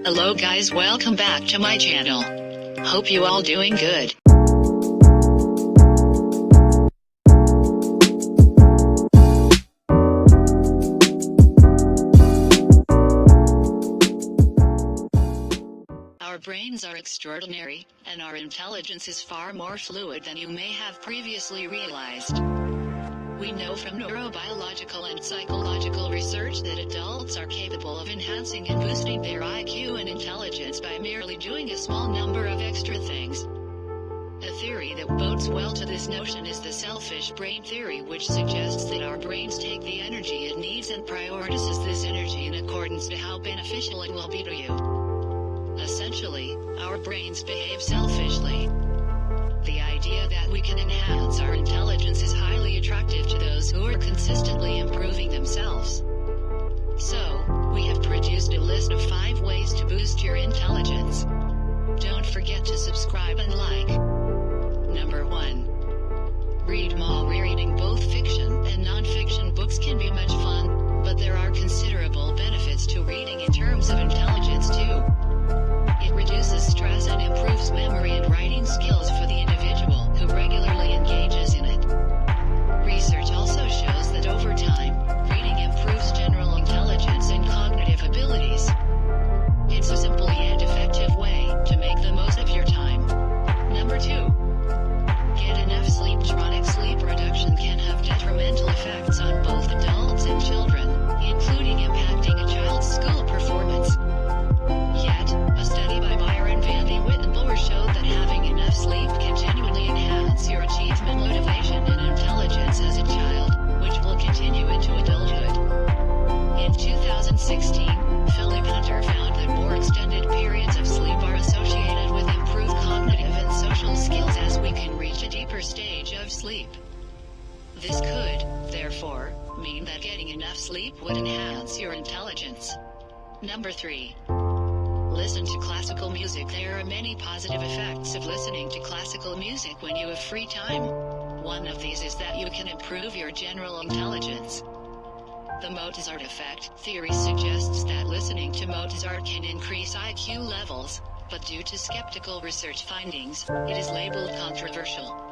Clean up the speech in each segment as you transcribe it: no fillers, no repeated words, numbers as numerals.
Hello guys, welcome back to my channel. Hope you all doing good. Our brains are extraordinary, and our intelligence is far more fluid than you may have previously realized. We know from neurobiological and psychological research that adults are capable of enhancing and boosting their IQ and intelligence by merely doing a small number of extra things. A theory that bodes well to this notion is the selfish brain theory, which suggests that our brains take the energy it needs and prioritizes this energy in accordance to how beneficial it will be to you. Essentially, our brains behave selfishly. The idea that we can enhance our intelligence is highly attractive to those who are consistently improving themselves. So, we have produced a list of 5 ways to boost your intelligence. Don't forget to subscribe and like. Number 1. Read more. Reading both fiction and non-fiction books can be much fun, but there are considerable benefits to reading in terms of intelligence too. It reduces stress and improves memory and writing skills for the individual who regularly engages in it. Research also shows that over time, reading improves general intelligence and cognitive abilities. It's a simple yet effective way to make the most of your time. Number 2. Get enough sleep. Chronic sleep reduction can have detrimental effects on both adults and children, including impacting a child's school performance. Yet, a study by Myron Van de Wittenboer showed that having enough sleep can genuinely enhance your achievement, motivation, and intelligence as a child, which will continue into adulthood. In 2016, Philip Hunter found that more extended periods of sleep are associated with improved cognitive and social skills as we can reach a deeper stage of sleep. This could, therefore, mean that getting enough sleep would enhance your intelligence. Number 3. Listen to classical music. There are many positive effects of listening to classical music when you have free time. One of these is that you can improve your general intelligence. The Mozart effect theory suggests that listening to Mozart can increase IQ levels, but due to skeptical research findings, it is labeled controversial.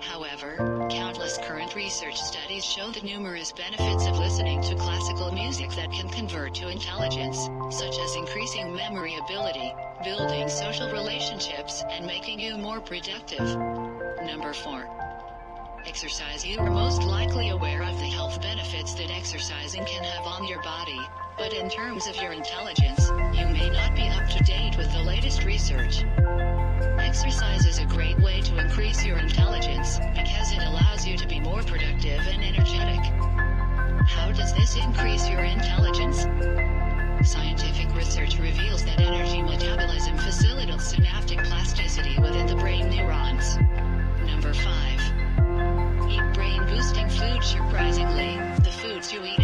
However, countless current research studies show the numerous benefits of listening to classical music that can convert to intelligence, such as increasing memory ability, building social relationships, and making you more productive. Number 4. Exercise. You are most likely aware of the health benefits that exercising can have on your body, but in terms of your intelligence, you may not be up to date with the latest research. Exercise is a great way to increase your intelligence because it allows you to be more productive and energetic. How does this increase your intelligence? Scientific research reveals that energy metabolism facilitates synaptic plasticity within the brain neurons. Number 5. Eat brain-boosting food. Surprisingly, the foods you eat